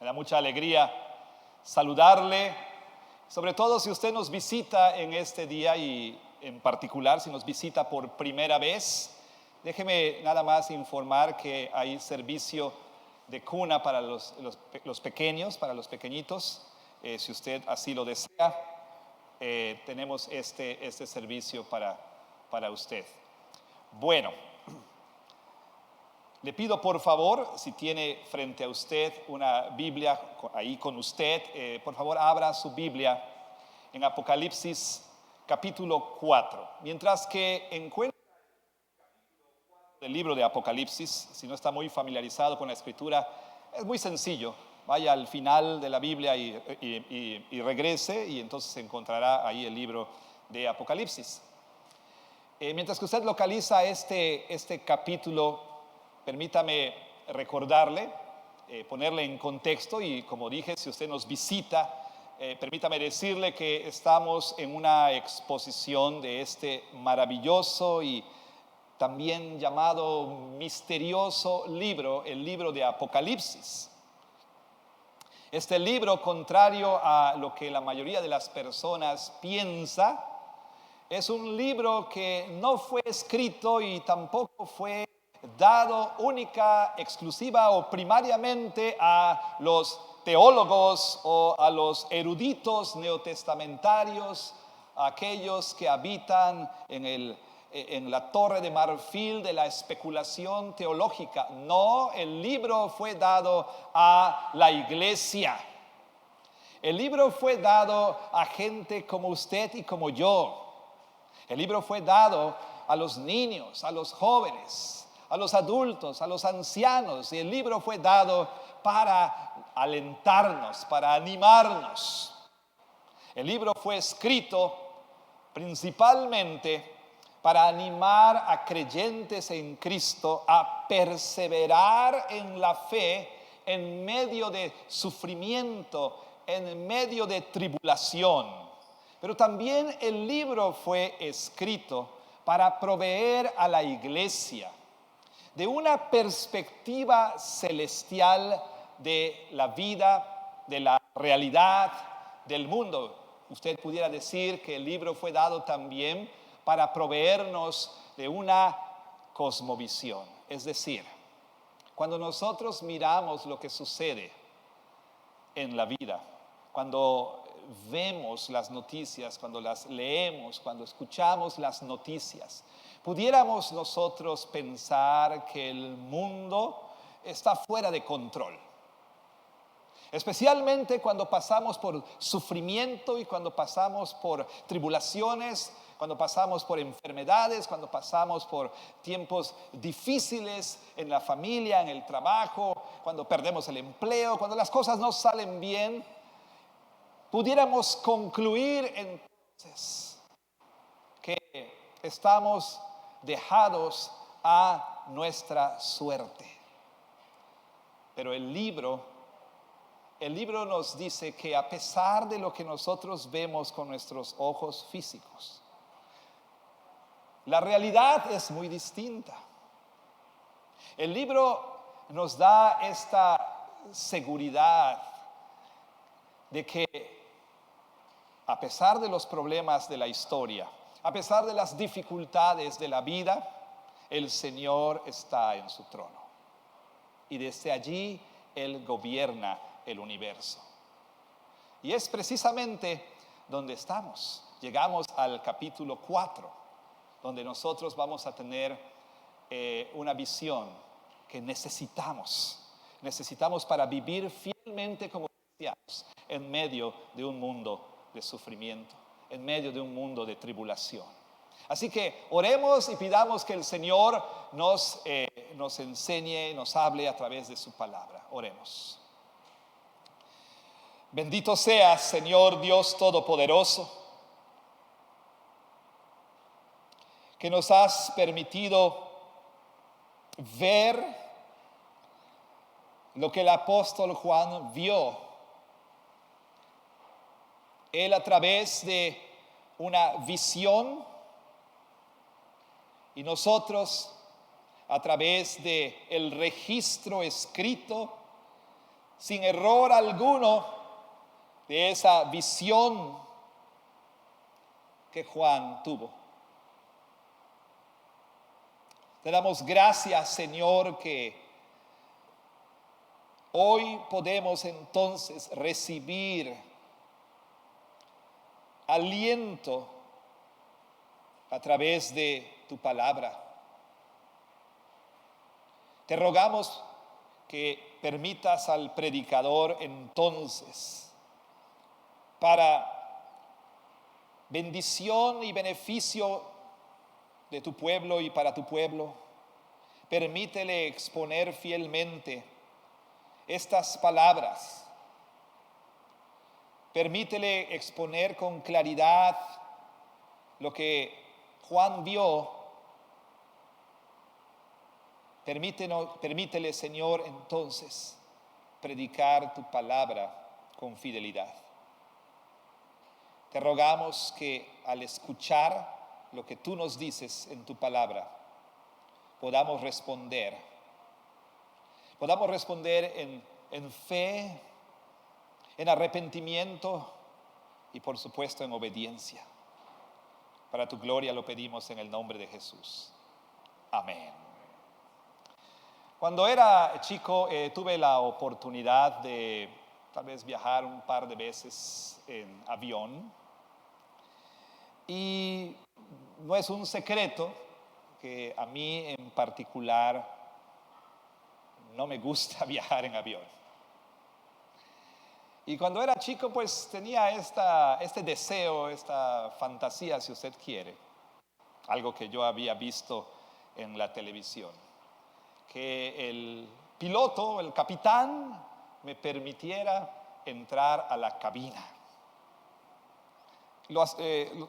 Me da mucha alegría saludarle, sobre todo si usted nos visita en este día y en particular si nos visita por primera vez. Déjeme nada más informar que hay servicio de cuna para los pequeños, para los pequeñitos. Si usted así lo desea, tenemos este servicio para usted. Bueno, le pido por favor, si tiene frente a usted una Biblia ahí con usted, por favor abra su Biblia en Apocalipsis capítulo 4. Mientras que encuentra el libro de Apocalipsis, si no está muy familiarizado con la escritura, es muy sencillo. Vaya al final de la Biblia y regrese y entonces encontrará ahí el libro de Apocalipsis. Mientras que usted localiza este capítulo, permítame recordarle, ponerle en contexto y como dije, si usted nos visita, permítame decirle que estamos en una exposición de este maravilloso y también llamado misterioso libro, el libro de Apocalipsis. Este libro, contrario a lo que la mayoría de las personas piensa, es un libro que no fue escrito y tampoco fue dado única, exclusiva o primariamente a los teólogos o a los eruditos neotestamentarios, a aquellos que habitan en la torre de marfil de la especulación teológica. No, el libro fue dado a la iglesia. El libro fue dado a gente como usted y como yo. El libro fue dado a los niños, a los jóvenes, a los adultos, a los ancianos. Y el libro fue dado para alentarnos, para animarnos. El libro fue escrito principalmente para animar a creyentes en Cristo a perseverar en la fe en medio de sufrimiento, en medio de tribulación. Pero también el libro fue escrito para proveer a la iglesia de una perspectiva celestial de la vida, de la realidad del mundo. Usted pudiera decir que el libro fue dado también para proveernos de una cosmovisión. Es decir, cuando nosotros miramos lo que sucede en la vida, cuando vemos las noticias, cuando las leemos, cuando escuchamos las noticias, pudiéramos nosotros pensar que el mundo está fuera de control. Especialmente cuando pasamos por sufrimiento y cuando pasamos por tribulaciones, cuando pasamos por enfermedades, cuando pasamos por tiempos difíciles en la familia, en el trabajo, cuando perdemos el empleo, cuando las cosas no salen bien, pudiéramos concluir entonces que estamos dejados a nuestra suerte. Pero el libro nos dice que a pesar de lo que nosotros vemos con nuestros ojos físicos, la realidad es muy distinta. El libro nos da esta seguridad de que a pesar de los problemas de la historia, a pesar de las dificultades de la vida, el Señor está en su trono. Y desde allí Él gobierna el universo. Y es precisamente donde estamos. Llegamos al capítulo 4, donde nosotros vamos a tener una visión que necesitamos para vivir fielmente como cristianos en medio de un mundo de sufrimiento, en medio de un mundo de tribulación. Así que oremos y pidamos que el Señor nos enseñe, nos hable a través de su palabra. Oremos. Bendito seas, Señor Dios Todopoderoso, que nos has permitido ver lo que el apóstol Juan vio. Él a través de una visión y nosotros a través de el registro escrito sin error alguno, de esa visión que Juan tuvo. Te damos gracias, Señor, que hoy podemos entonces recibir aliento a través de tu palabra. Te rogamos que permitas al predicador entonces, para bendición y beneficio de tu pueblo y para tu pueblo, permítele exponer fielmente estas palabras. Permítele exponer con claridad lo que Juan vio. Permítele, Señor, entonces, predicar tu palabra con fidelidad. Te rogamos que al escuchar lo que tú nos dices en tu palabra, podamos responder en fe, en arrepentimiento y por supuesto en obediencia. Para tu gloria lo pedimos en el nombre de Jesús. Amén. Cuando era chico tuve la oportunidad de tal vez viajar un par de veces en avión. Y no es un secreto que a mí en particular no me gusta viajar en avión. Y cuando era chico pues tenía este deseo, esta fantasía, si usted quiere, algo que yo había visto en la televisión, que el piloto, el capitán, me permitiera entrar a la cabina.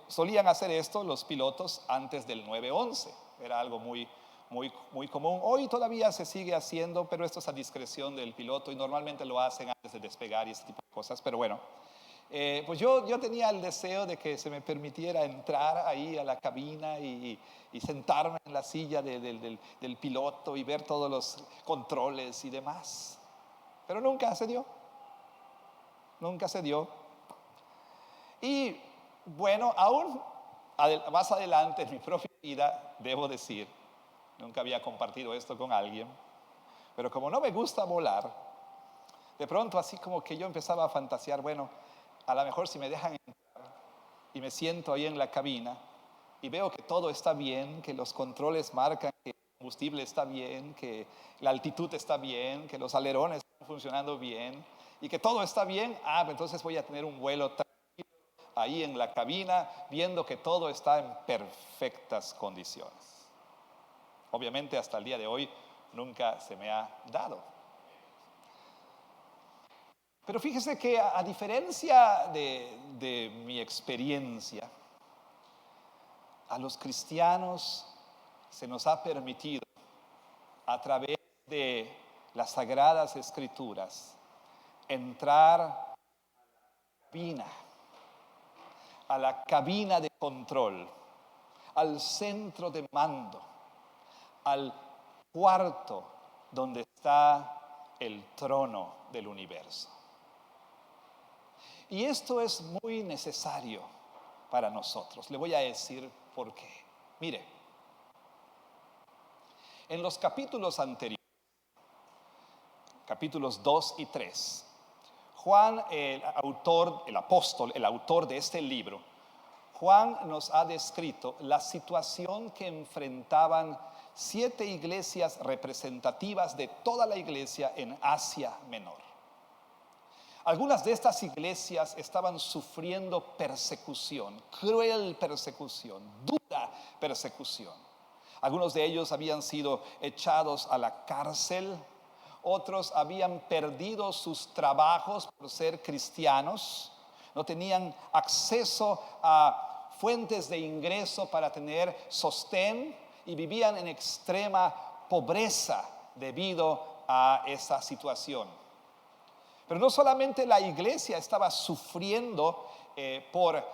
Solían hacer esto los pilotos antes del 9/11. Era algo muy común. Hoy todavía se sigue haciendo, pero esto es a discreción del piloto y normalmente lo hacen antes de despegar y ese tipo de cosas. Pero bueno, pues yo tenía el deseo de que se me permitiera entrar ahí a la cabina y sentarme en la silla del piloto y ver todos los controles y demás. Pero nunca se dio. Nunca se dio. Y bueno, aún más adelante en mi propia vida, debo decir, nunca había compartido esto con alguien, pero como no me gusta volar, de pronto así como que yo empezaba a fantasear, bueno, a lo mejor si me dejan entrar y me siento ahí en la cabina y veo que todo está bien, que los controles marcan que el combustible está bien, que la altitud está bien, que los alerones están funcionando bien y que todo está bien, entonces voy a tener un vuelo ahí en la cabina, viendo que todo está en perfectas condiciones. Obviamente hasta el día de hoy nunca se me ha dado. Pero fíjese que a diferencia de mi experiencia, a los cristianos se nos ha permitido a través de las Sagradas Escrituras entrar a la cabina de control, al centro de mando, al cuarto donde está el trono del universo. Y esto es muy necesario para nosotros. Le voy a decir por qué. Mire, en los capítulos anteriores, capítulos 2 y 3, Juan, el autor de este libro, Juan nos ha descrito la situación que enfrentaban 7 iglesias representativas de toda la iglesia en Asia Menor. Algunas de estas iglesias estaban sufriendo persecución, cruel persecución, dura persecución. Algunos de ellos habían sido echados a la cárcel. Otros habían perdido sus trabajos por ser cristianos. No tenían acceso a fuentes de ingreso para tener sostén y vivían en extrema pobreza debido a esa situación. Pero no solamente la iglesia estaba sufriendo por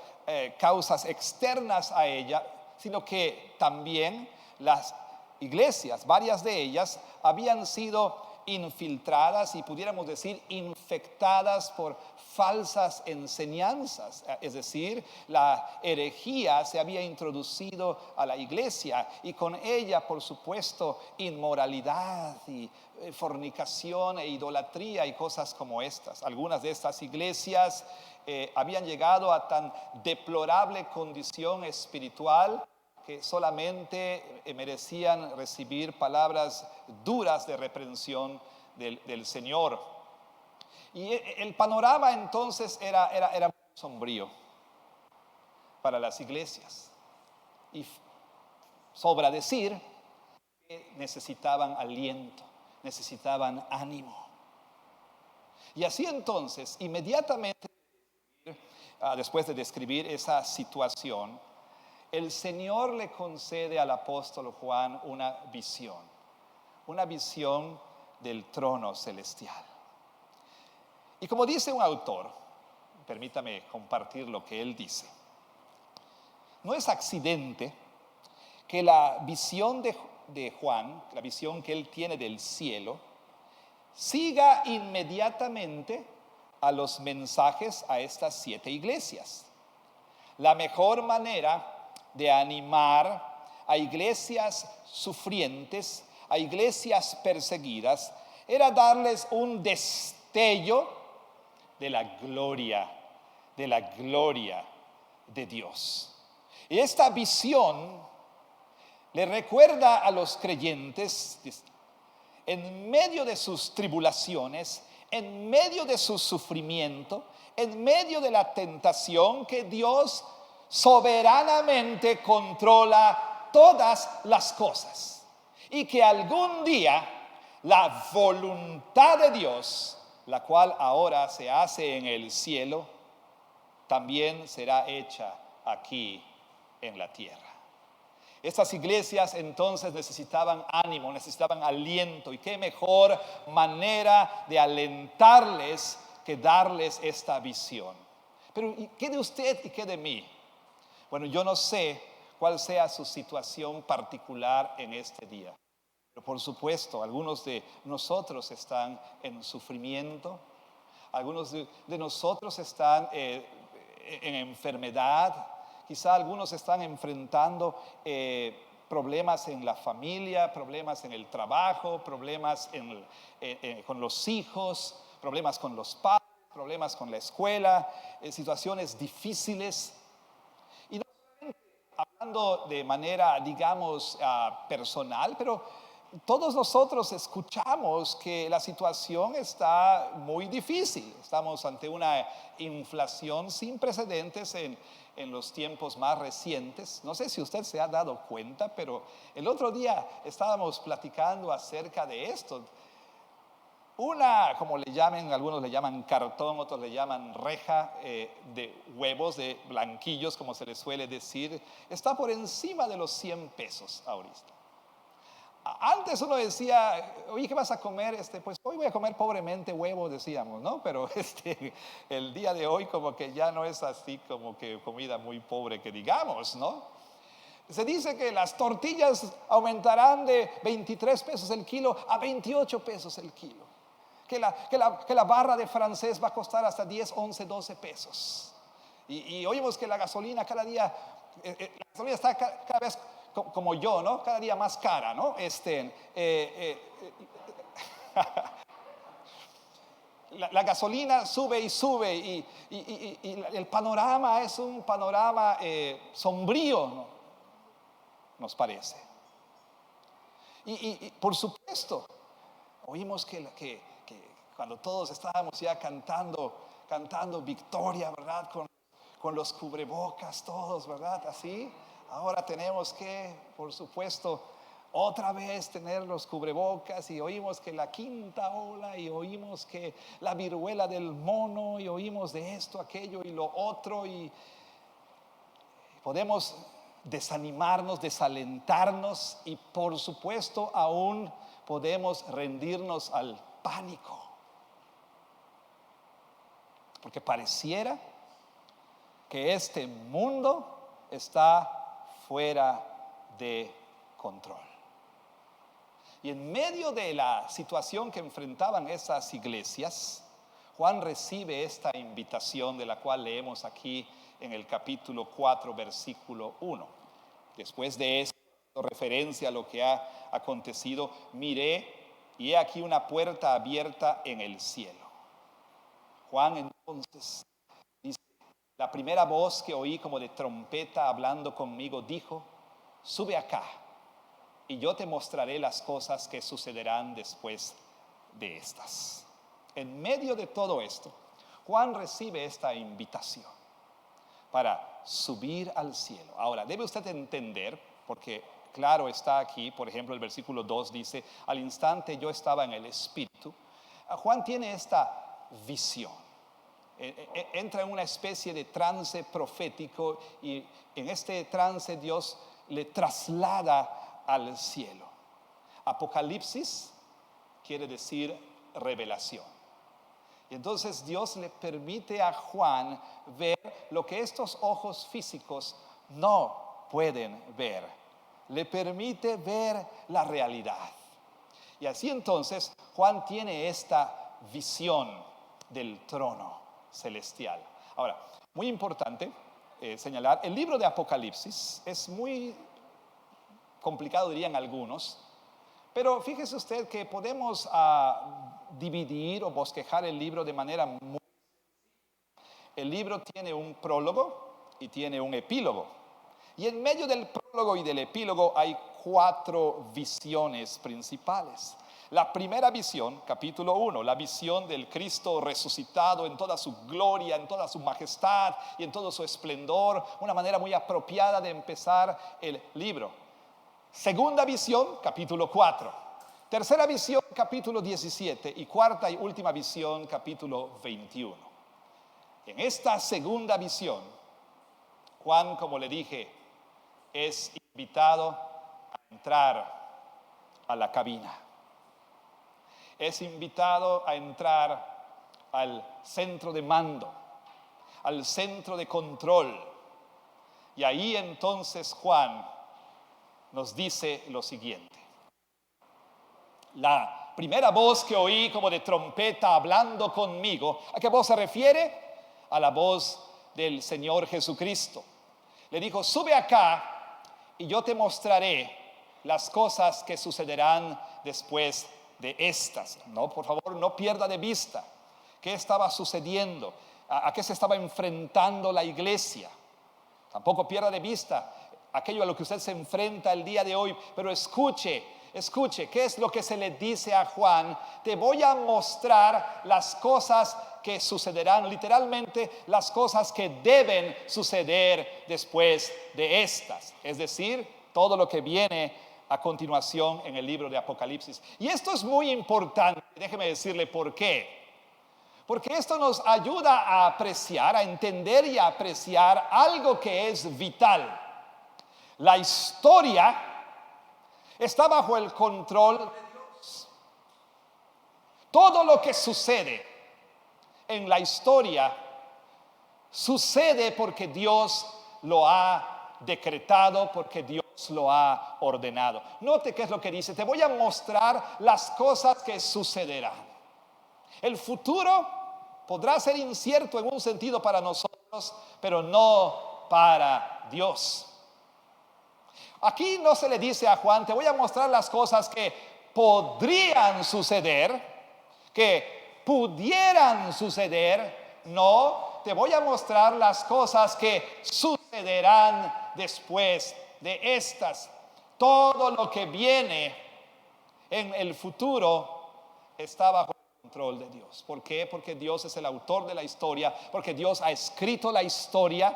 causas externas a ella, sino que también las iglesias, varias de ellas, habían sido infiltradas y pudiéramos decir infectadas por falsas enseñanzas. Es decir, la herejía se había introducido a la iglesia y con ella, por supuesto, inmoralidad y fornicación e idolatría y cosas como estas. Algunas de estas iglesias habían llegado a tan deplorable condición espiritual que solamente merecían recibir palabras duras de reprensión del Señor. Y el panorama entonces era muy sombrío para las iglesias. Y sobra decir que necesitaban aliento, necesitaban ánimo. Y así entonces, inmediatamente, después de describir esa situación, el Señor le concede al apóstol Juan una visión del trono celestial. Y como dice un autor, permítame compartir lo que él dice. No es accidente que la visión de Juan, la visión que él tiene del cielo, siga inmediatamente a los mensajes a estas 7 iglesias. La mejor manera de animar a iglesias sufrientes, a iglesias perseguidas, era darles un destello de la gloria de Dios. Y esta visión le recuerda a los creyentes, en medio de sus tribulaciones, en medio de su sufrimiento, en medio de la tentación, que Dios soberanamente controla todas las cosas y que algún día la voluntad de Dios, la cual ahora se hace en el cielo, también será hecha aquí en la tierra. Estas iglesias entonces necesitaban ánimo, necesitaban aliento, y qué mejor manera de alentarles que darles esta visión. Pero ¿qué de usted y qué de mí? Bueno, yo no sé cuál sea su situación particular en este día, pero por supuesto, algunos de nosotros están en sufrimiento, algunos de nosotros están en enfermedad, quizá algunos están enfrentando problemas en la familia, problemas en el trabajo, problemas con los hijos, problemas con los padres, problemas con la escuela, situaciones difíciles. Hablando de manera, digamos, personal, pero todos nosotros escuchamos que la situación está muy difícil. Estamos ante una inflación sin precedentes en los tiempos más recientes. No sé si usted se ha dado cuenta, pero el otro día estábamos platicando acerca de esto. Una, como le llaman, algunos le llaman cartón, otros le llaman reja de huevos, de blanquillos, como se les suele decir, está por encima de los 100 pesos ahorita. Antes uno decía, oye, ¿qué vas a comer? Pues hoy voy a comer pobremente huevo, decíamos, ¿no? Pero el día de hoy como que ya no es así como que comida muy pobre que digamos, ¿no? Se dice que las tortillas aumentarán de 23 pesos el kilo a 28 pesos el kilo. Que la barra de francés va a costar hasta 10, 11, 12 pesos. Y oímos que la gasolina cada día, la gasolina está cada vez como yo, ¿no? Cada día más cara, ¿no? La gasolina sube y sube y el panorama es un panorama sombrío, ¿no? Nos parece. Y por supuesto, oímos que cuando todos estábamos ya cantando victoria, ¿verdad? Con los cubrebocas todos, ¿verdad? Así, ahora tenemos que, por supuesto, otra vez tener los cubrebocas, y oímos que la quinta ola, y oímos que la viruela del mono, y oímos de esto, aquello y lo otro, y podemos desanimarnos, desalentarnos, y por supuesto aún podemos rendirnos al pánico, porque pareciera que este mundo está fuera de control. Y en medio de la situación que enfrentaban esas iglesias, Juan recibe esta invitación de la cual leemos aquí en el capítulo 4, versículo 1. Después de esto, referencia a lo que ha acontecido, miré y he aquí una puerta abierta en el cielo. Juan entonces dice, la primera voz que oí como de trompeta hablando conmigo dijo, sube acá y yo te mostraré las cosas que sucederán después de estas. En medio de todo esto, Juan recibe esta invitación para subir al cielo. Ahora, debe usted entender, porque claro está aquí, por ejemplo, el versículo 2 dice, al instante yo estaba en el Espíritu. Juan tiene esta visión. Entra en una especie de trance profético y en este trance Dios le traslada al cielo. Apocalipsis quiere decir revelación. Y entonces Dios le permite a Juan ver lo que estos ojos físicos no pueden ver. Le permite ver la realidad. Y así entonces Juan tiene esta visión del trono celestial. Ahora, muy importante señalar, el libro de Apocalipsis es muy complicado, dirían algunos, pero fíjese usted que podemos dividir o bosquejar el libro de manera muy... El libro tiene un prólogo y tiene un epílogo. Y en medio del prólogo y del epílogo hay 4 visiones principales. La primera visión, capítulo 1, la visión del Cristo resucitado en toda su gloria, en toda su majestad y en todo su esplendor. Una manera muy apropiada de empezar el libro. Segunda visión, capítulo 4. Tercera visión, capítulo 17. Y cuarta y última visión, capítulo 21. En esta segunda visión, Juan, como le dije, es invitado a entrar a la cabina. Es invitado a entrar al centro de mando, al centro de control. Y ahí entonces Juan nos dice lo siguiente. La primera voz que oí como de trompeta hablando conmigo, ¿a qué voz se refiere? A la voz del Señor Jesucristo. Le dijo, sube acá y yo te mostraré las cosas que sucederán después de estas. No, por favor, no pierda de vista qué estaba sucediendo, a qué se estaba enfrentando la iglesia. Tampoco pierda de vista aquello a lo que usted se enfrenta el día de hoy, pero escuche, ¿qué es lo que se le dice a Juan? Te voy a mostrar las cosas que sucederán, literalmente las cosas que deben suceder después de estas. Es decir, todo lo que viene a continuación en el libro de Apocalipsis. Y esto es muy importante, déjeme decirle por qué. Porque esto nos ayuda a apreciar, a entender y a apreciar algo que es vital. La historia está bajo el control de Dios. Todo lo que sucede en la historia sucede porque Dios lo ha decretado, porque Dios lo ha ordenado. Note qué es lo que dice. Te voy a mostrar las cosas que sucederán. El futuro podrá ser incierto en un sentido para nosotros, pero no para Dios. Aquí no se le dice a Juan, te voy a mostrar las cosas que podrían suceder, que pudieran suceder. No, te voy a mostrar las cosas que sucederán después de estas. Todo lo que viene en el futuro está bajo el control de Dios. ¿Por qué? Porque Dios es el autor de la historia, porque Dios ha escrito la historia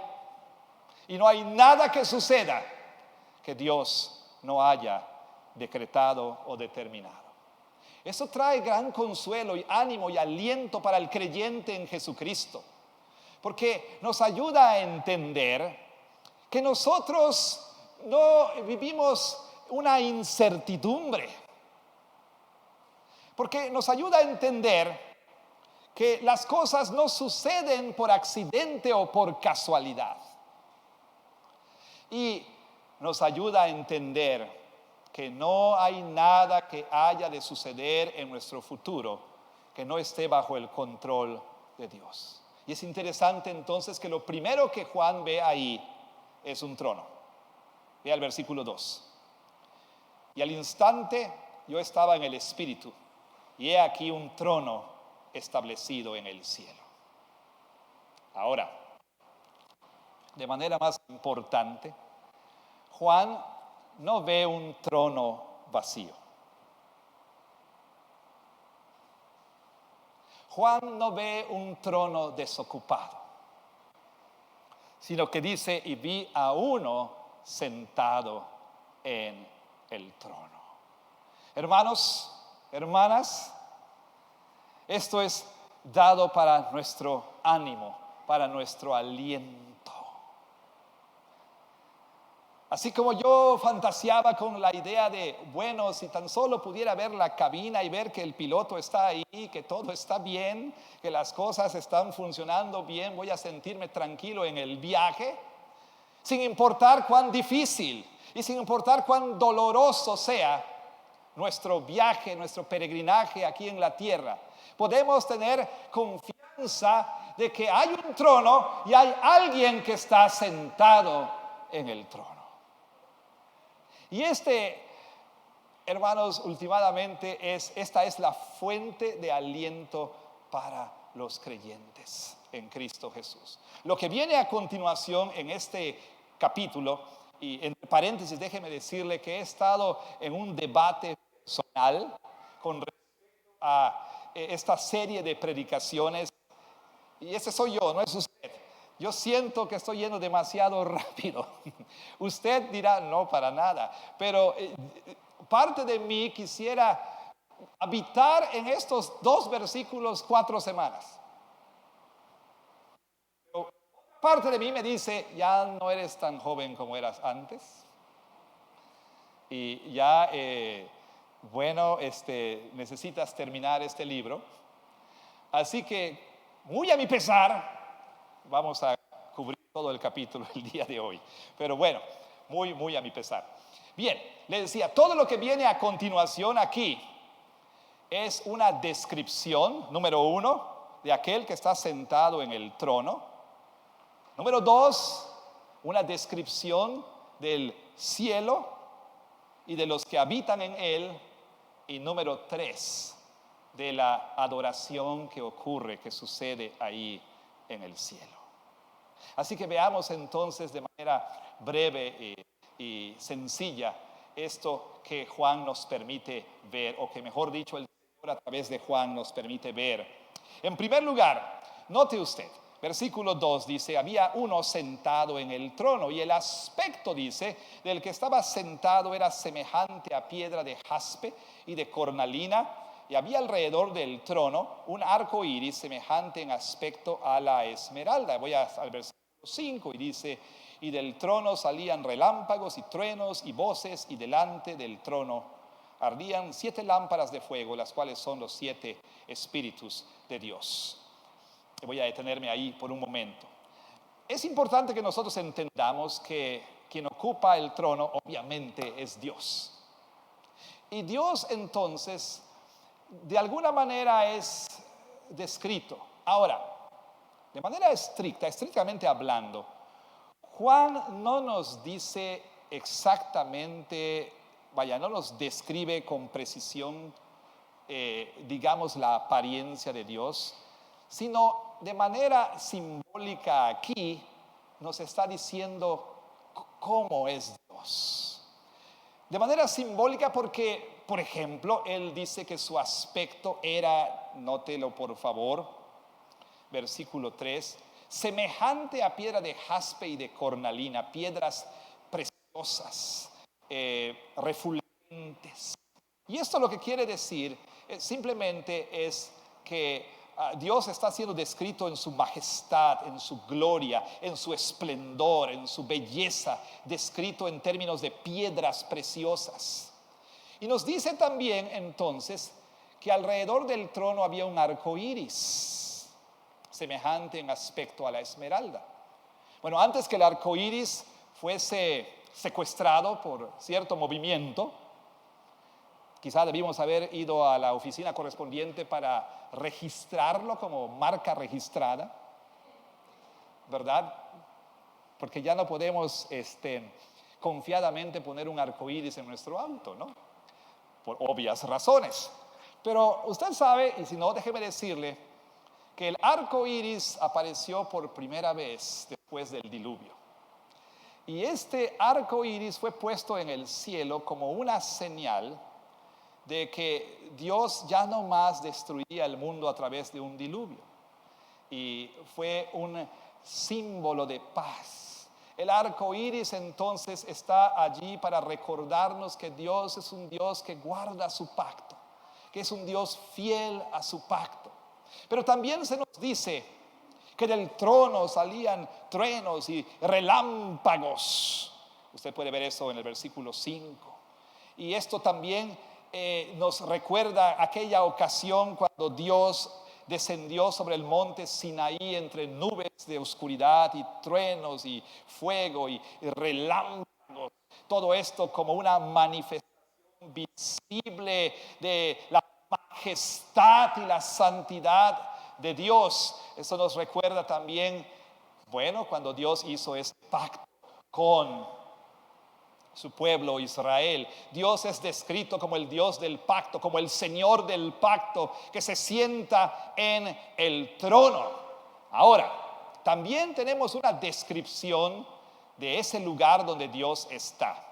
y no hay nada que suceda que Dios no haya decretado o determinado. Eso trae gran consuelo y ánimo y aliento para el creyente en Jesucristo, porque nos ayuda a entender que nosotros no vivimos una incertidumbre, porque nos ayuda a entender que las cosas no suceden por accidente o por casualidad. Y nos ayuda a entender que no hay nada que haya de suceder en nuestro futuro que no esté bajo el control de Dios. Y es interesante entonces que lo primero que Juan ve ahí es un trono. Vea el versículo 2. Y al instante yo estaba en el Espíritu, y he aquí un trono establecido en el cielo. Ahora, de manera más importante, Juan no ve un trono vacío. Juan no ve un trono desocupado, sino que dice, y vi a uno sentado en el trono. Hermanos, hermanas, esto es dado para nuestro ánimo, para nuestro aliento. Así como yo fantaseaba con la idea de, bueno, si tan solo pudiera ver la cabina y ver que el piloto está ahí, que todo está bien, que las cosas están funcionando bien, voy a sentirme tranquilo en el viaje, sin importar cuán difícil y sin importar cuán doloroso sea nuestro viaje, nuestro peregrinaje aquí en la tierra. Podemos tener confianza de que hay un trono y hay alguien que está sentado en el trono. Y hermanos, últimamente esta es la fuente de aliento para los creyentes en Cristo Jesús. Lo que viene a continuación en este capítulo, y entre paréntesis déjeme decirle que he estado en un debate personal con respecto a esta serie de predicaciones, y ese soy yo, no es usted. Yo siento que estoy yendo demasiado rápido. Usted dirá, no, para nada. Pero parte de mí quisiera habitar en estos 2 versículos 4 semanas. Pero parte de mí me dice, ya no eres tan joven como eras antes. Y ya, necesitas terminar este libro. Así que, muy a mi pesar, vamos a cubrir todo el capítulo el día de hoy. Pero bueno, muy a mi pesar. Bien, le decía, todo lo que viene a continuación aquí es una descripción, número 1, de aquel que está sentado en el trono. Número 2, una descripción del cielo y de los que habitan en él. Y número 3, de la adoración que ocurre, que sucede ahí en el cielo. Así que veamos entonces de manera breve y sencilla esto que Juan nos permite ver, o que mejor dicho el Señor a través de Juan nos permite ver. En primer lugar, note usted, versículo 2 dice, había uno sentado en el trono, y el aspecto, dice, del que estaba sentado era semejante a piedra de jaspe y de cornalina, y había alrededor del trono un arco iris semejante en aspecto a la esmeralda. Voy al versículo 5 y dice, y del trono salían relámpagos y truenos y voces, y delante del trono ardían 7 lámparas de fuego, las cuales son los 7 espíritus de Dios. Voy a detenerme ahí por un momento. Es importante que nosotros entendamos que quien ocupa el trono obviamente es Dios. Y Dios entonces de alguna manera es descrito. Ahora, de manera estrictamente hablando, Juan no nos dice exactamente, no nos describe con precisión, digamos, la apariencia de Dios, sino de manera simbólica aquí nos está diciendo cómo es Dios. De manera simbólica porque, por ejemplo, él dice que su aspecto era, nótelo por favor, versículo 3, semejante a piedra de jaspe y de cornalina, piedras preciosas, refulgentes. Y esto lo que quiere decir simplemente es que Dios está siendo descrito en su majestad, en su gloria, en su esplendor, en su belleza, descrito en términos de piedras preciosas. Y nos dice también entonces que alrededor del trono había un arco iris, semejante en aspecto a la esmeralda. Bueno, antes que el arco iris fuese secuestrado por cierto movimiento, Quizá debimos haber ido a la oficina correspondiente para registrarlo como marca registrada, ¿verdad? Porque ya no podemos confiadamente poner un arco iris en nuestro auto, ¿no? Por obvias razones. Pero usted sabe, y si no, déjeme decirle, que el arco iris apareció por primera vez después del diluvio. Y este arco iris fue puesto en el cielo como una señal de que Dios ya no más destruiría el mundo a través de un diluvio. Y fue un símbolo de paz. El arco iris entonces está allí para recordarnos que Dios es un Dios que guarda su pacto, que es un Dios fiel a su pacto. Pero también se nos dice que del trono salían truenos y relámpagos. Usted puede ver eso en el versículo 5. Y esto también nos recuerda aquella ocasión cuando Dios descendió sobre el monte Sinaí entre nubes de oscuridad y truenos y fuego y relámpagos. Todo esto como una manifestación visible de la majestad y la santidad de Dios. Eso nos recuerda también, bueno, cuando Dios hizo este pacto con su pueblo Israel. Dios es descrito como el Dios del pacto, como el Señor del pacto, que se sienta en el trono. Ahora, también tenemos una descripción de ese lugar donde Dios está.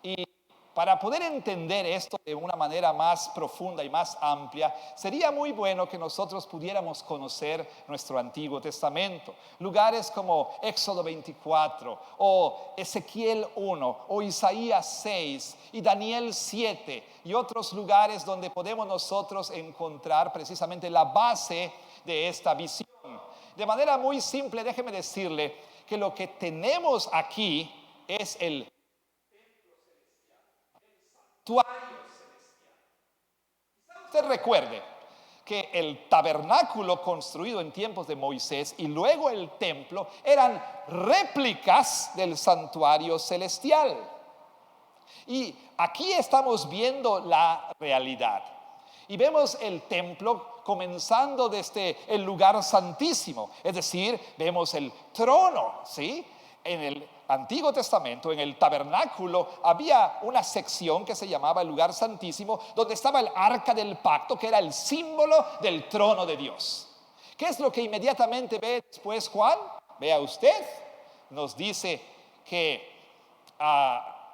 Y para poder entender esto de una manera más profunda y más amplia, sería muy bueno que nosotros pudiéramos conocer nuestro Antiguo Testamento. Lugares como Éxodo 24 o Ezequiel 1 o Isaías 6 y Daniel 7 y otros lugares donde podemos nosotros encontrar precisamente la base de esta visión. De manera muy simple, déjeme decirle que lo que tenemos aquí es el Usted recuerde que el tabernáculo construido en tiempos de Moisés y luego el templo eran réplicas del santuario celestial. Y aquí estamos viendo la realidad. Y vemos el templo comenzando desde el lugar santísimo, es decir, vemos el trono, ¿sí? En el Antiguo Testamento, en el tabernáculo, había una sección que se llamaba el lugar santísimo, donde estaba el arca del pacto, que era el símbolo del trono de Dios. ¿Qué es lo que inmediatamente ve después Juan? Vea usted, nos dice que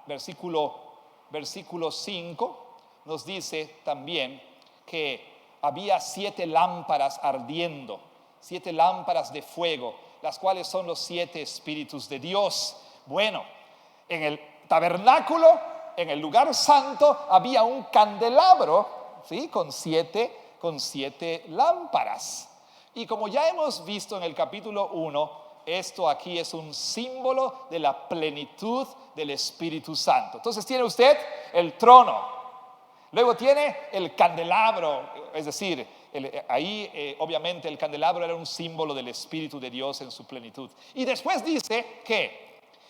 versículo 5 nos dice también que había 7 lámparas ardiendo, 7 lámparas de fuego, las cuales son los 7 espíritus de Dios. Bueno, en el tabernáculo, en el lugar santo, había un candelabro, ¿sí? con siete lámparas. Y como ya hemos visto en el capítulo 1, esto aquí es un símbolo de la plenitud del Espíritu Santo. Entonces tiene usted el trono, luego tiene el candelabro, es decir, ahí obviamente el candelabro era un símbolo del Espíritu de Dios en su plenitud. Y después dice que,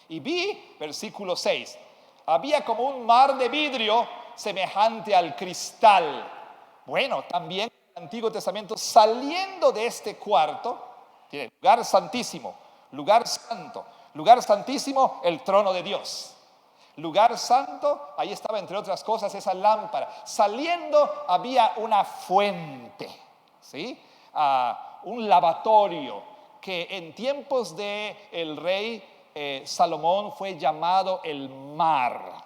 y vi, versículo 6, había como un mar de vidrio semejante al cristal. Bueno, también en el Antiguo Testamento, saliendo de este cuarto, tiene lugar santísimo, lugar santo, lugar santísimo, el trono de Dios. Lugar santo, ahí estaba entre otras cosas esa lámpara. Saliendo había una fuente, ¿sí? Un lavatorio que en tiempos de el rey Salomón fue llamado el mar.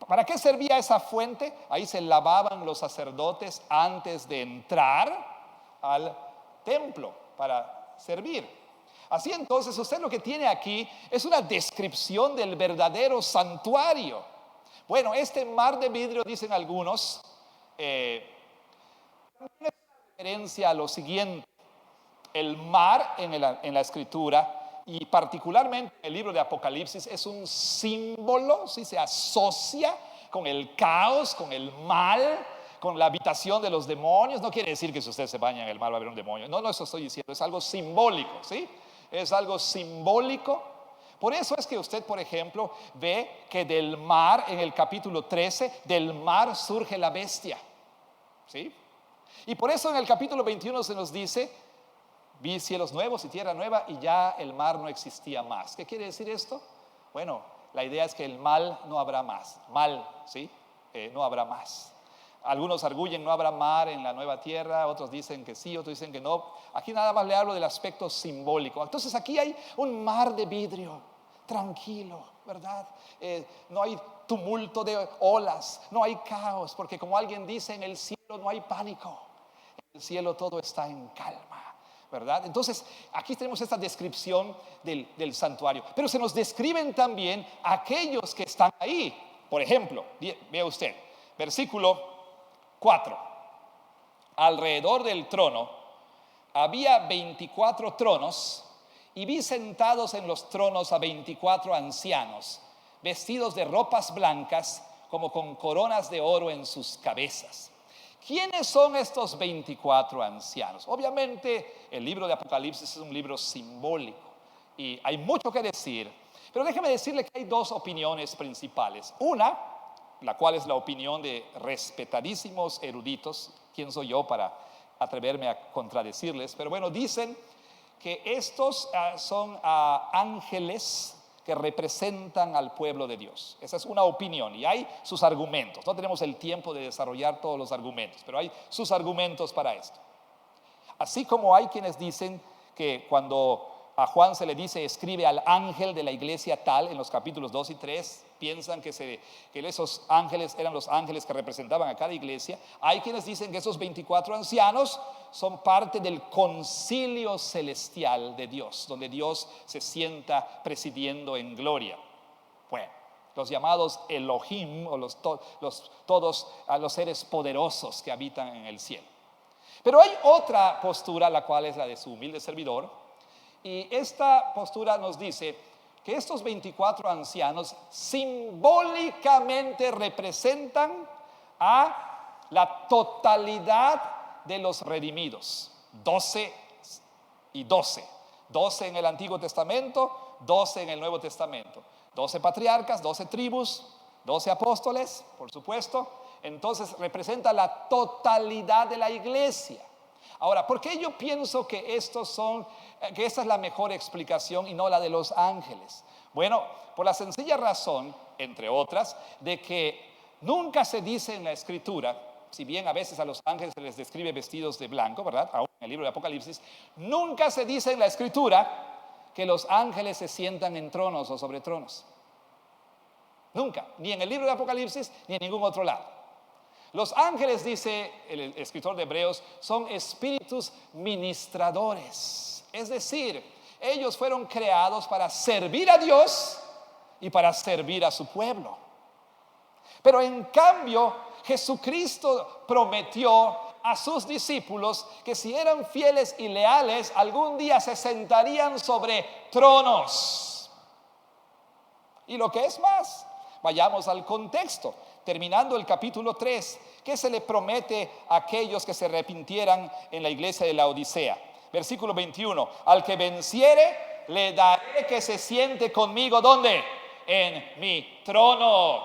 ¿Para qué servía esa fuente? Ahí se lavaban los sacerdotes antes de entrar al templo para servir. Así entonces usted lo que tiene aquí es una descripción del verdadero santuario. Bueno, este mar de vidrio, dicen algunos, también es una referencia a lo siguiente. El mar en la escritura y particularmente en el libro de Apocalipsis es un símbolo, ¿sí? Se asocia con el caos, con el mal, con la habitación de los demonios. No quiere decir que si usted se baña en el mar va a haber un demonio. No, eso estoy diciendo, es algo simbólico, ¿sí? Es algo simbólico Por eso es que usted, por ejemplo, ve que del mar, en el capítulo 13, del mar surge la bestia. ¿Sí? Y por eso en el capítulo 21 se nos dice: vi cielos nuevos y tierra nueva, y ya el mar no existía más. ¿Qué quiere decir esto? Bueno, la idea es que el mal no habrá más. Mal, ¿sí? No habrá más. Algunos arguyen no habrá mar en la nueva tierra, otros dicen que sí, otros dicen que no. Aquí nada más le hablo del aspecto simbólico. Entonces aquí hay un mar de vidrio, tranquilo, ¿verdad? No hay tumulto de olas, no hay caos, porque como alguien dice, en el cielo no hay pánico, en el cielo todo está en calma, ¿verdad? Entonces aquí tenemos esta descripción del santuario, pero se nos describen también aquellos que están ahí. Por ejemplo, vea usted, versículo 4. Alrededor del trono había 24 tronos, y vi sentados en los tronos a 24 ancianos, vestidos de ropas blancas, como con coronas de oro en sus cabezas. ¿Quiénes son estos 24 ancianos? Obviamente el libro de Apocalipsis es un libro simbólico y hay mucho que decir, pero déjeme decirle que hay dos opiniones principales. Una, la cual es la opinión de respetadísimos eruditos. ¿Quién soy yo para atreverme a contradecirles? Pero bueno, dicen que estos son ángeles que representan al pueblo de Dios. Esa es una opinión y hay sus argumentos. No tenemos el tiempo de desarrollar todos los argumentos, pero hay sus argumentos para esto. Así como hay quienes dicen que cuando a Juan se le dice escribe al ángel de la iglesia tal, en los capítulos 2 y 3, piensan que esos ángeles eran los ángeles que representaban a cada iglesia. Hay quienes dicen que esos 24 ancianos son parte del concilio celestial de Dios, donde Dios se sienta presidiendo en gloria. Bueno, los llamados Elohim, o todos los seres poderosos que habitan en el cielo. Pero hay otra postura, la cual es la de su humilde servidor, y esta postura nos dice que estos 24 ancianos simbólicamente representan a la totalidad de los redimidos. 12 y 12. 12 en el Antiguo Testamento, 12 en el Nuevo Testamento. 12 patriarcas, 12 tribus, 12 apóstoles, por supuesto. Entonces representa la totalidad de la iglesia. Ahora, ¿por qué yo pienso que esta es la mejor explicación y no la de los ángeles? Bueno, por la sencilla razón, entre otras, de que nunca se dice en la Escritura, si bien a veces a los ángeles se les describe vestidos de blanco, ¿verdad? Aún en el libro de Apocalipsis, nunca se dice en la Escritura que los ángeles se sientan en tronos o sobre tronos. Nunca, ni en el libro de Apocalipsis ni en ningún otro lado. Los ángeles, dice el escritor de Hebreos, son espíritus ministradores. Es decir, ellos fueron creados para servir a Dios y para servir a su pueblo. Pero en cambio, Jesucristo prometió a sus discípulos que si eran fieles y leales, algún día se sentarían sobre tronos. Y lo que es más, vayamos al contexto. Terminando el capítulo 3, ¿qué se le promete a aquellos que se arrepintieran en la iglesia de la Odisea? Versículo 21, al que venciere, le daré que se siente conmigo, ¿dónde? En mi trono,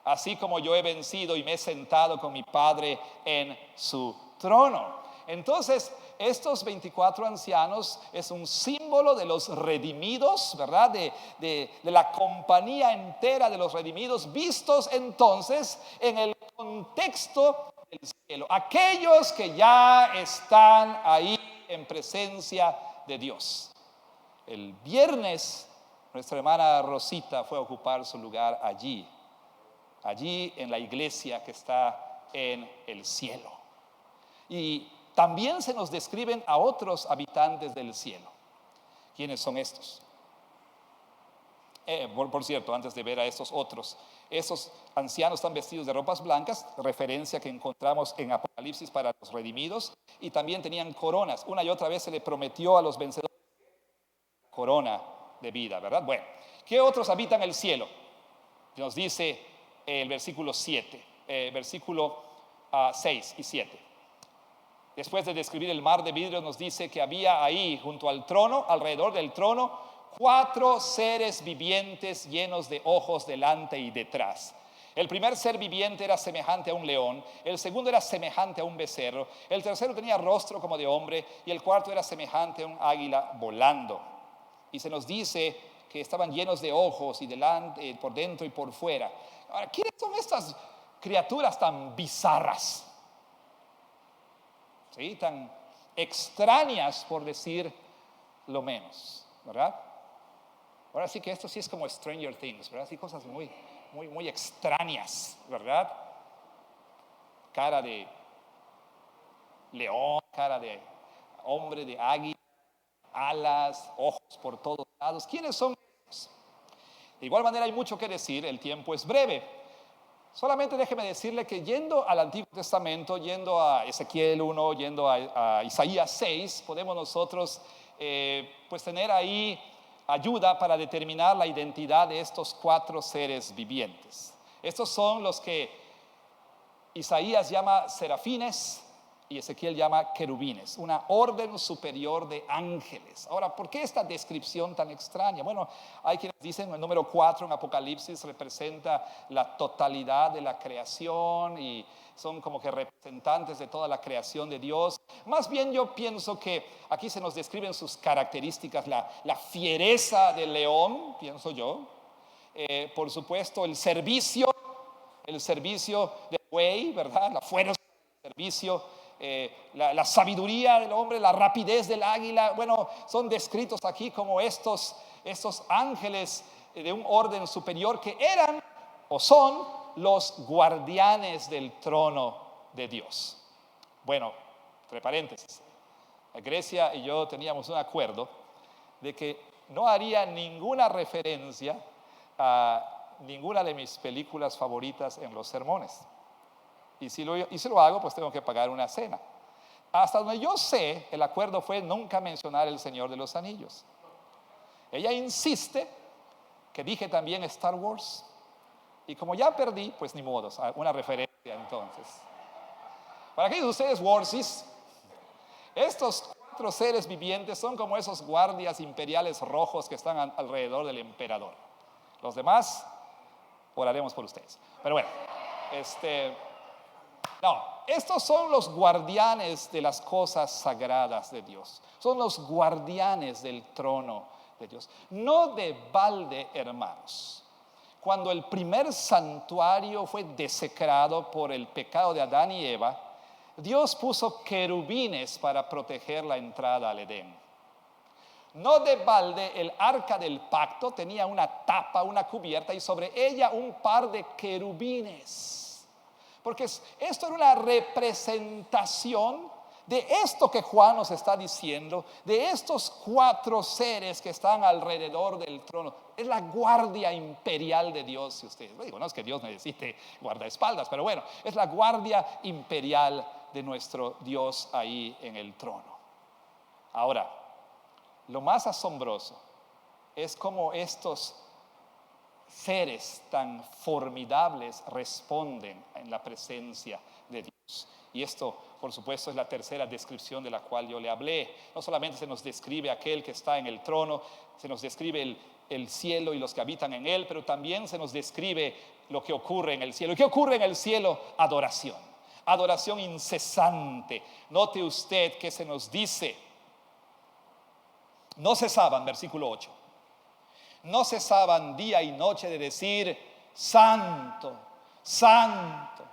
así como yo he vencido y me he sentado con mi Padre en su trono. Entonces, estos 24 ancianos es un símbolo de los redimidos, ¿verdad? De la compañía entera de los redimidos, vistos entonces en el contexto del cielo. Aquellos que ya están ahí en presencia de Dios. El viernes, nuestra hermana Rosita fue a ocupar su lugar allí en la iglesia que está en el cielo. Y también se nos describen a otros habitantes del cielo. ¿Quiénes son estos? Por cierto, antes de ver a estos otros, esos ancianos están vestidos de ropas blancas, referencia que encontramos en Apocalipsis para los redimidos, y también tenían coronas. Una y otra vez se le prometió a los vencedores corona de vida, ¿verdad? Bueno, ¿qué otros habitan el cielo? Nos dice el versículo 6 y 7. Después de describir el mar de vidrio, nos dice que había ahí junto al trono, alrededor del trono, 4 seres vivientes llenos de ojos delante y detrás. El primer ser viviente era semejante a un león, el segundo era semejante a un becerro, el tercero tenía rostro como de hombre y el cuarto era semejante a un águila volando. Y se nos dice que estaban llenos de ojos y delante, por dentro y por fuera. Ahora, ¿quiénes son estas criaturas tan bizarras? ¿Sí? Tan extrañas, por decir lo menos, ¿verdad? Ahora sí que esto sí es como Stranger Things, ¿verdad? Sí, cosas muy extrañas, ¿verdad? Cara de león, cara de hombre, de águila, alas, ojos por todos lados. ¿Quiénes son estos? De igual manera hay mucho que decir, el tiempo es breve. Solamente déjeme decirle que yendo al Antiguo Testamento, yendo a Ezequiel 1, yendo a Isaías 6, podemos nosotros pues tener ahí ayuda para determinar la identidad de estos 4 seres vivientes. Estos son los que Isaías llama serafines y Ezequiel llama querubines, una orden superior de ángeles. Ahora, ¿por qué esta descripción tan extraña? Bueno, hay quienes dicen el número 4 en Apocalipsis representa la totalidad de la creación y son como que representantes de toda la creación de Dios. Más bien yo pienso que aquí se nos describen sus características, la fiereza del león, pienso yo. Por supuesto, el servicio del buey, ¿verdad? La fuerza del servicio. La sabiduría del hombre, la rapidez del águila, bueno, son descritos aquí como estos ángeles de un orden superior que eran o son los guardianes del trono de Dios. Bueno, entre paréntesis, Grecia y yo teníamos un acuerdo de que no haría ninguna referencia a ninguna de mis películas favoritas en los sermones. Y si lo hago, pues tengo que pagar una cena. Hasta donde yo sé, el acuerdo fue nunca mencionar El Señor de los Anillos. Ella insiste que dije también Star Wars. Y como ya perdí, pues ni modo, una referencia entonces. Para aquellos de ustedes, Warsis, estos 4 seres vivientes son como esos guardias imperiales rojos que están alrededor del emperador. Los demás, oraremos por ustedes. Pero bueno, no, estos son los guardianes de las cosas sagradas de Dios. Son los guardianes del trono de Dios. No de balde, hermanos. Cuando el primer santuario fue desecrado por el pecado de Adán y Eva, Dios puso querubines para proteger la entrada al Edén. No de balde, el arca del pacto tenía una tapa, una cubierta y sobre ella un par de querubines. Porque esto era una representación de esto que Juan nos está diciendo, de estos 4 seres que están alrededor del trono. Es la guardia imperial de Dios, si ustedes. Digo, no es que Dios necesite guardaespaldas, pero bueno, es la guardia imperial de nuestro Dios ahí en el trono. Ahora, lo más asombroso es cómo estos seres tan formidables responden en la presencia de Dios. Y esto, por supuesto, es la tercera descripción de la cual yo le hablé. No solamente se nos describe aquel que está en el trono, se nos describe el cielo y los que habitan en él, pero también se nos describe lo que ocurre en el cielo. ¿Y qué ocurre en el cielo? Adoración. Adoración incesante. Note usted que se nos dice, no cesaban, versículo 8. No cesaban día y noche de decir, santo, santo,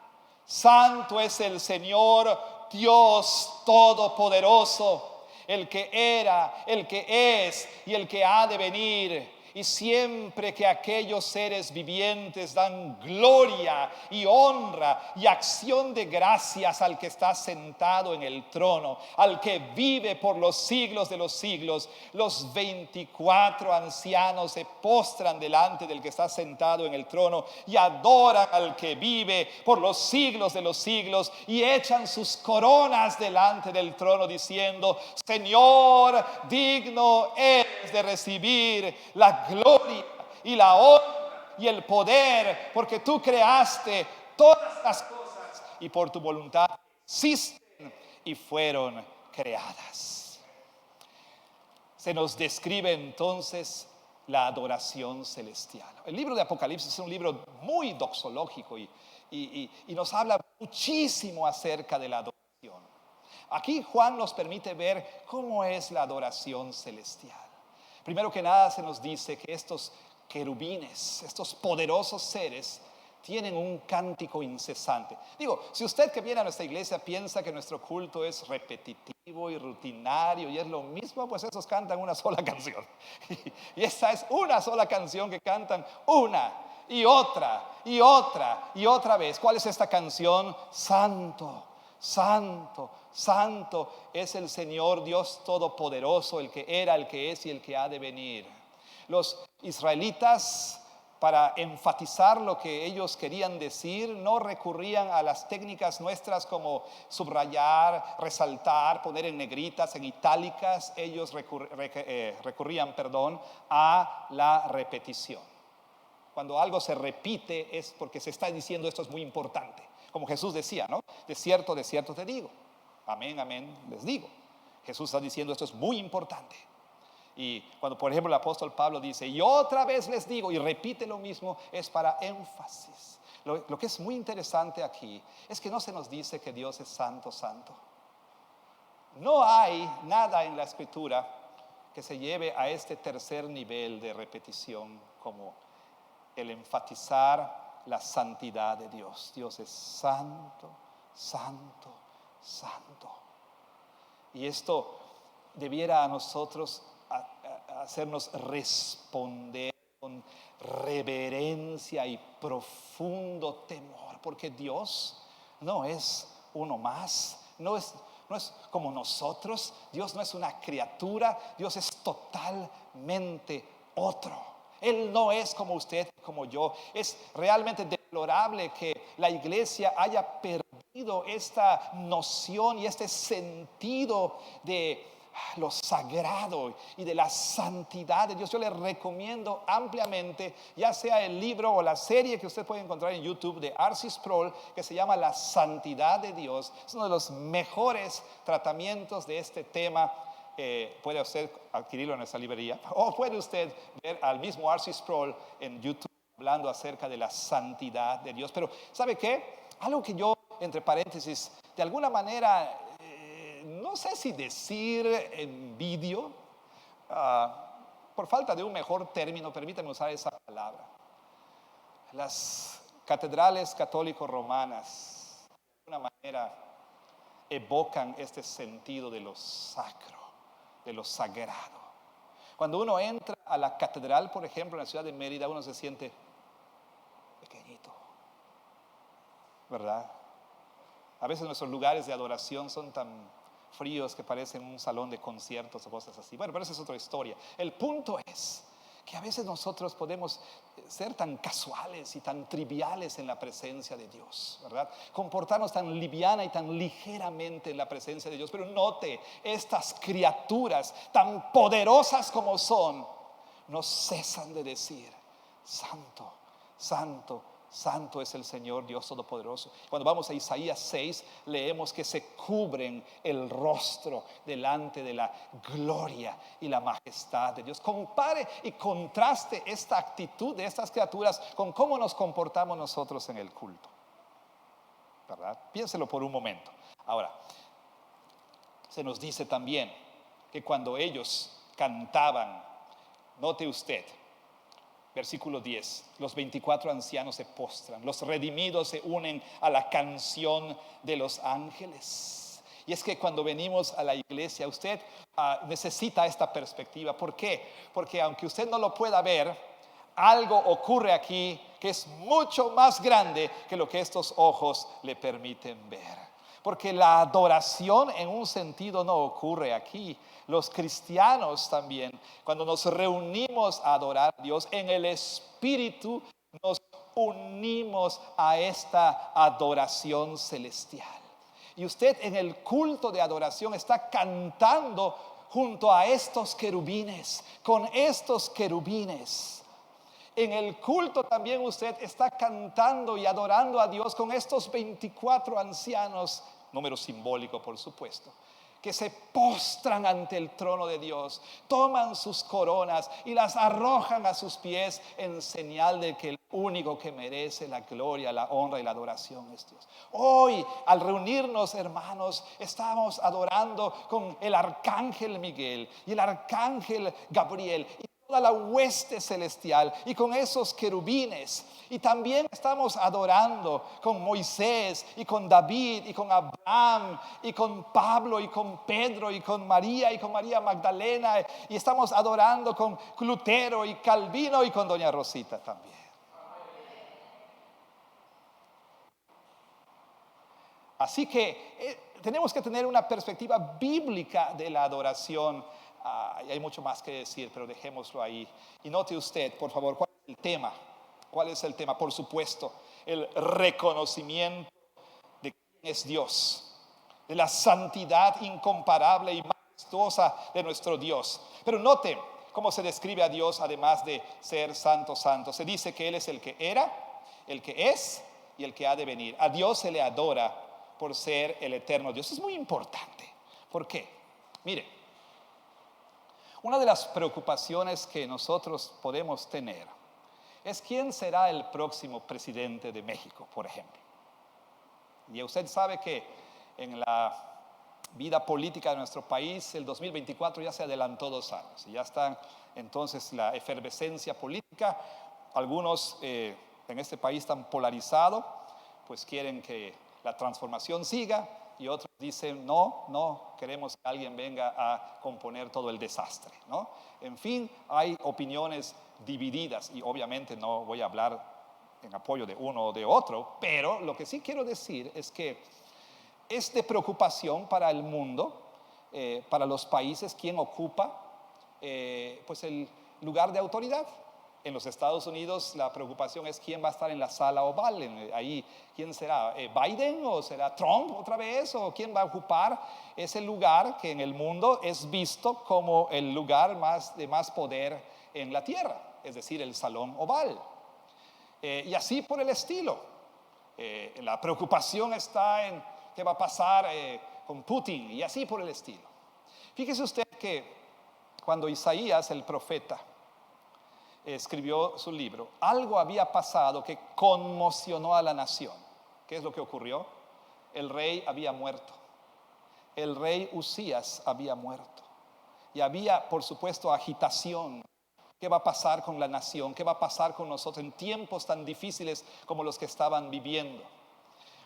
santo es el Señor Dios Todopoderoso, el que era, el que es y el que ha de venir. Y siempre que aquellos seres vivientes dan gloria y honra y acción de gracias al que está sentado en el trono, al que vive por los siglos de los siglos, los 24 ancianos se postran delante del que está sentado en el trono y adoran al que vive por los siglos de los siglos y echan sus coronas delante del trono diciendo, Señor, digno eres de recibir la gloria y la honra y el poder, porque tú creaste todas las cosas y por tu voluntad existen y fueron creadas. Se nos describe entonces la adoración celestial. El libro de Apocalipsis es un libro muy doxológico y nos habla muchísimo acerca de la adoración. Aquí Juan nos permite ver cómo es la adoración celestial. Primero que nada se nos dice que estos querubines, estos poderosos seres, tienen un cántico incesante. Digo, si usted que viene a nuestra iglesia piensa que nuestro culto es repetitivo y rutinario y es lo mismo, pues esos cantan una sola canción. Y esa es una sola canción que cantan una y otra y otra y otra vez. ¿Cuál es esta canción? Santo, santo, santo es el Señor Dios Todopoderoso, el que era, el que es y el que ha de venir. Los israelitas, para enfatizar lo que ellos querían decir, no recurrían a las técnicas nuestras como subrayar, resaltar, poner en negritas, en itálicas. Ellos recurrían a la repetición. Cuando algo se repite es porque se está diciendo esto es muy importante. Como Jesús decía, ¿no? De cierto te digo. Amén, amén, les digo. Jesús está diciendo esto es muy importante. Y cuando por ejemplo el apóstol Pablo dice y otra vez les digo y repite lo mismo, es para énfasis. Lo que es muy interesante aquí es que no se nos dice que Dios es santo, santo. No hay nada en la escritura que se lleve a este tercer nivel de repetición como el enfatizar la santidad de Dios. Dios es santo, santo, santo. Y esto debiera a nosotros hacernos responder con reverencia y profundo temor, porque Dios no es uno más, no es como nosotros. Dios no es una criatura, Dios es totalmente otro. Él no es como usted, como yo. Es realmente deplorable que la iglesia haya perdido esta noción y este sentido de lo sagrado y de la santidad de Dios. Yo le recomiendo ampliamente, ya sea el libro o la serie que usted puede encontrar en YouTube de R.C. Sproul, que se llama La Santidad de Dios. Es uno de los mejores tratamientos de este tema. Puede usted adquirirlo en esa librería, o puede usted ver al mismo R.C. Sproul en YouTube hablando acerca de la santidad de Dios. Pero ¿sabe qué? Algo que yo, entre paréntesis, de alguna manera no sé si decir envidio, por falta de un mejor término, permítame usar esa palabra. Las catedrales católicos romanas de alguna manera evocan este sentido de lo sacro, de lo sagrado. Cuando uno entra a la catedral, por ejemplo, en la ciudad de Mérida, uno se siente pequeñito, ¿verdad? A veces nuestros lugares de adoración son tan fríos que parecen un salón de conciertos o cosas así. Bueno, pero esa es otra historia. El punto es que a veces nosotros podemos ser tan casuales y tan triviales en la presencia de Dios, ¿verdad? Comportarnos tan liviana y tan ligeramente en la presencia de Dios. Pero note, estas criaturas tan poderosas como son, no cesan de decir, santo, santo, santo es el Señor Dios Todopoderoso. Cuando vamos a Isaías 6, leemos que se cubren el rostro delante de la gloria y la majestad de Dios. Compare y contraste esta actitud de estas criaturas con cómo nos comportamos nosotros en el culto, ¿verdad? Piénselo por un momento. Ahora, se nos dice también que cuando ellos cantaban, note usted, versículo 10, los 24 ancianos se postran, los redimidos se unen a la canción de los ángeles. Y es que cuando venimos a la iglesia, usted necesita esta perspectiva. ¿Por qué? Porque aunque usted no lo pueda ver, algo ocurre aquí que es mucho más grande que lo que estos ojos le permiten ver. Porque la adoración en un sentido no ocurre aquí. Los cristianos también, cuando nos reunimos a adorar a Dios en el Espíritu, nos unimos a esta adoración celestial. Y usted en el culto de adoración está cantando junto a estos querubines, con estos querubines. En el culto también usted está cantando y adorando a Dios con estos 24 ancianos, número simbólico por supuesto, que se postran ante el trono de Dios, toman sus coronas y las arrojan a sus pies en señal de que el único que merece la gloria, la honra y la adoración es Dios. Hoy, al reunirnos, hermanos, estamos adorando con el arcángel Miguel y el arcángel Gabriel y toda la hueste celestial y con esos querubines. Y también estamos adorando con Moisés y con David y con Abraham y con Pablo y con Pedro y con María Magdalena. Y estamos adorando con Lutero y Calvino y con doña Rosita también. Así que tenemos que tener una perspectiva bíblica de la adoración. Y hay mucho más que decir, pero dejémoslo ahí. Y note usted, por favor, ¿cuál es el tema? ¿Cuál es el tema? Por supuesto, el reconocimiento de quién es Dios, de la santidad incomparable y majestuosa de nuestro Dios. Pero note cómo se describe a Dios, además de ser santo, santo. Se dice que Él es el que era, el que es y el que ha de venir. A Dios se le adora por ser el eterno Dios. Es muy importante. ¿Por qué? Mire, una de las preocupaciones que nosotros podemos tener es quién será el próximo presidente de México, por ejemplo. Y usted sabe que en la vida política de nuestro país, el 2024 ya se adelantó 2 años. Y ya está entonces la efervescencia política. Algunos en este país están polarizados, pues quieren que la transformación siga. Y otros dicen, no, queremos que alguien venga a componer todo el desastre, ¿no? En fin, hay opiniones divididas y obviamente no voy a hablar en apoyo de uno o de otro, pero lo que sí quiero decir es que es de preocupación para el mundo, para los países, quién ocupa pues el lugar de autoridad. En los Estados Unidos la preocupación es quién va a estar en la sala oval. Ahí, ¿quién será? ¿Biden o será Trump otra vez? ¿O quién va a ocupar ese lugar que en el mundo es visto como el lugar de más poder en la tierra? Es decir, el salón oval. Y así por el estilo. La preocupación está en qué va a pasar con Putin y así por el estilo. Fíjese usted que cuando Isaías, el profeta, escribió su libro, algo había pasado que conmocionó a la nación. ¿Qué es lo que ocurrió? El rey había muerto. El rey Usías había muerto. Y había, por supuesto, agitación. ¿Qué va a pasar con la nación? ¿Qué va a pasar con nosotros en tiempos tan difíciles como los que estaban viviendo?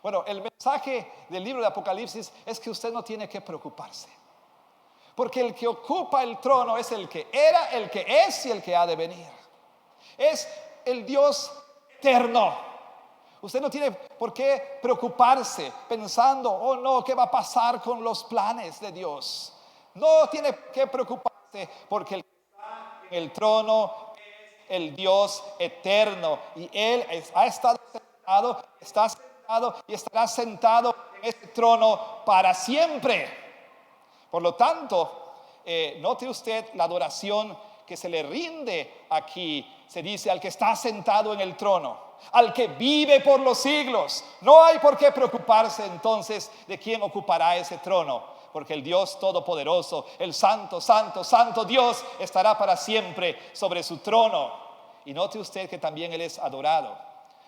Bueno, el mensaje del libro de Apocalipsis es que usted no tiene que preocuparse. Porque el que ocupa el trono es el que era, el que es y el que ha de venir. Es el Dios eterno. Usted no tiene por qué preocuparse pensando, oh no, ¿qué va a pasar con los planes de Dios? No tiene que preocuparse porque el que está en el trono es el Dios eterno. Y Él ha estado sentado, está sentado y estará sentado en ese trono para siempre. Por lo tanto, note usted la adoración que se le rinde aquí. Se dice al que está sentado en el trono, al que vive por los siglos. No hay por qué preocuparse entonces de quién ocupará ese trono, porque el Dios todopoderoso, el santo, santo, santo Dios estará para siempre sobre su trono. Y note usted que también Él es adorado,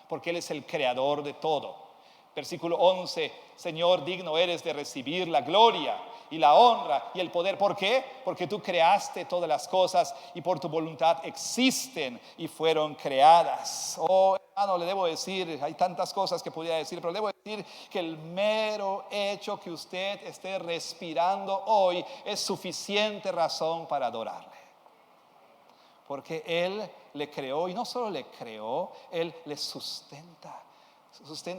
porque Él es el creador de todo. Versículo 11, Señor, digno eres de recibir la gloria y la honra y el poder. ¿Por qué? Porque tú creaste todas las cosas y por tu voluntad existen y fueron creadas. Oh, hermano, le debo decir, hay tantas cosas que podría decir, pero le debo decir que el mero hecho que usted esté respirando hoy es suficiente razón para adorarle. Porque Él le creó, y no solo le creó, Él le sustenta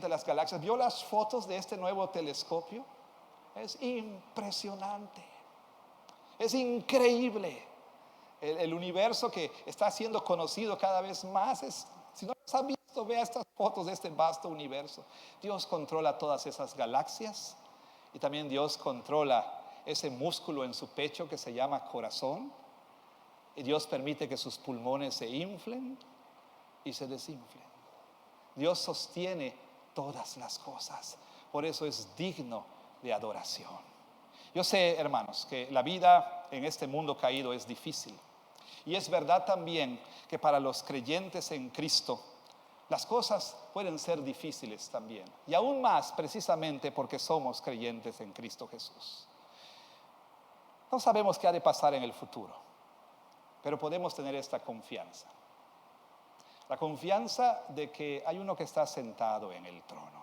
las galaxias. ¿Vio las fotos de este nuevo telescopio? Es impresionante, es increíble. El universo que está siendo conocido cada vez más si no las ha visto, vea estas fotos de este vasto universo. Dios controla todas esas galaxias y también Dios controla ese músculo en su pecho que se llama corazón. Y Dios permite que sus pulmones se inflen y se desinflen. Dios sostiene todas las cosas. Por eso es digno de adoración. Yo sé, hermanos, que la vida en este mundo caído es difícil. Y es verdad también que para los creyentes en Cristo, las cosas pueden ser difíciles también. Y aún más precisamente porque somos creyentes en Cristo Jesús. No sabemos qué ha de pasar en el futuro, pero podemos tener esta confianza. La confianza de que hay uno que está sentado en el trono.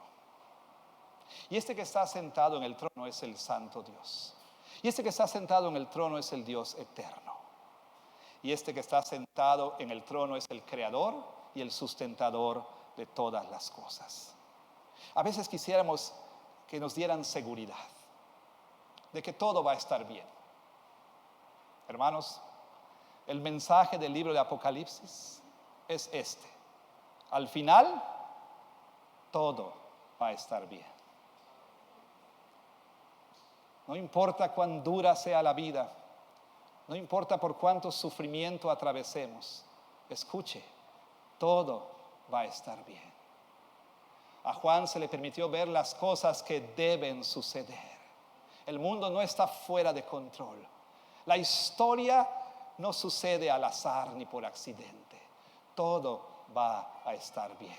Y este que está sentado en el trono es el Santo Dios. Y este que está sentado en el trono es el Dios eterno. Y este que está sentado en el trono es el creador y el sustentador de todas las cosas. A veces quisiéramos que nos dieran seguridad de que todo va a estar bien. Hermanos, el mensaje del libro de Apocalipsis es este: al final todo va a estar bien. No importa cuán dura sea la vida, no importa por cuánto sufrimiento atravesemos, escuche, todo va a estar bien. A Juan se le permitió ver las cosas que deben suceder. El mundo no está fuera de control. La historia no sucede al azar ni por accidente. Todo va a estar bien.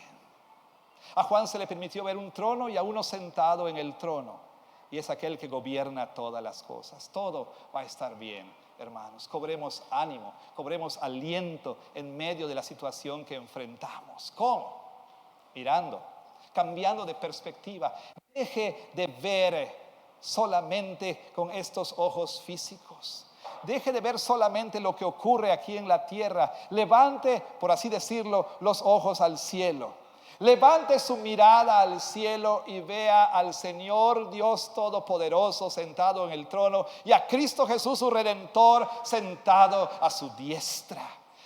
A Juan se le permitió ver un trono y a uno sentado en el trono. Y es aquel que gobierna todas las cosas. Todo va a estar bien, hermanos. Cobremos ánimo, cobremos aliento en medio de la situación que enfrentamos. ¿Cómo? Mirando, cambiando de perspectiva. Deje de ver solamente con estos ojos físicos. Deje de ver solamente lo que ocurre aquí en la tierra. Levante, por así decirlo, los ojos al cielo. Levante su mirada al cielo y vea al Señor Dios Todopoderoso sentado en el trono y a Cristo Jesús su Redentor sentado a su diestra.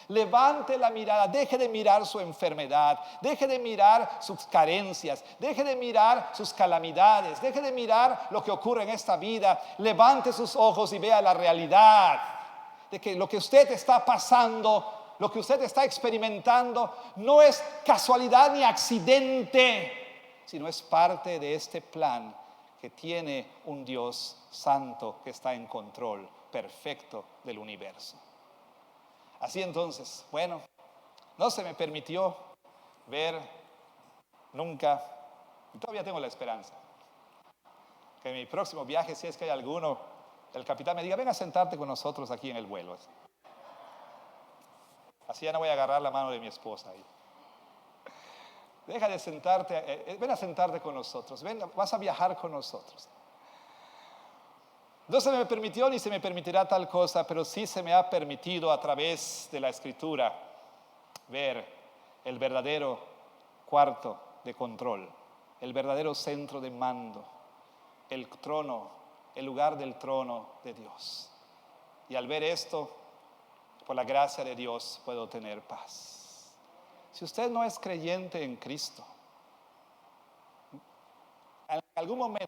Levante la mirada, deje de mirar su enfermedad, deje de mirar sus carencias, deje de mirar sus calamidades, deje de mirar lo que ocurre en esta vida. Levante sus ojos y vea la realidad de que lo que usted está pasando, lo que usted está experimentando, no es casualidad ni accidente, sino es parte de este plan que tiene un Dios santo que está en control perfecto del universo. Así entonces, bueno, no se me permitió ver nunca, y todavía tengo la esperanza, que en mi próximo viaje, si es que hay alguno, el capitán me diga: ven a sentarte con nosotros aquí en el vuelo. Así ya no voy a agarrar la mano de mi esposa ahí. Deja de sentarte, ven a sentarte con nosotros, ven, vas a viajar con nosotros. No se me permitió ni se me permitirá tal cosa, pero sí se me ha permitido a través de la Escritura ver el verdadero cuarto de control, el verdadero centro de mando, el trono, el lugar del trono de Dios. Y al ver esto, por la gracia de Dios puedo tener paz. Si usted no es creyente en Cristo, en algún momento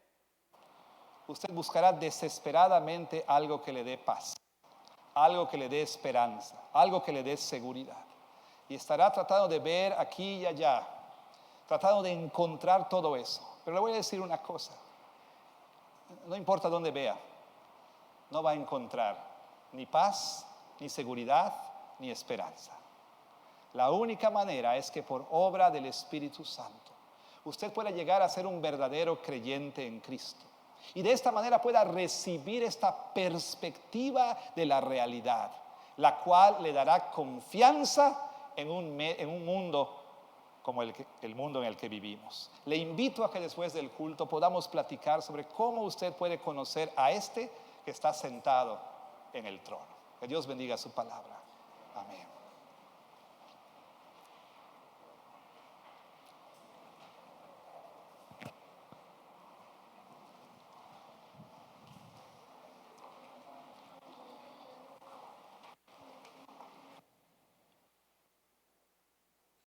usted buscará desesperadamente algo que le dé paz, algo que le dé esperanza, algo que le dé seguridad. Y estará tratando de ver aquí y allá, tratando de encontrar todo eso. Pero le voy a decir una cosa: no importa dónde vea, no va a encontrar ni paz, ni seguridad, ni esperanza. La única manera es que por obra del Espíritu Santo usted pueda llegar a ser un verdadero creyente en Cristo. Y de esta manera pueda recibir esta perspectiva de la realidad, la cual le dará confianza en un mundo como el mundo en el que vivimos. Le invito a que después del culto podamos platicar sobre cómo usted puede conocer a este que está sentado en el trono. Que Dios bendiga su palabra. Amén.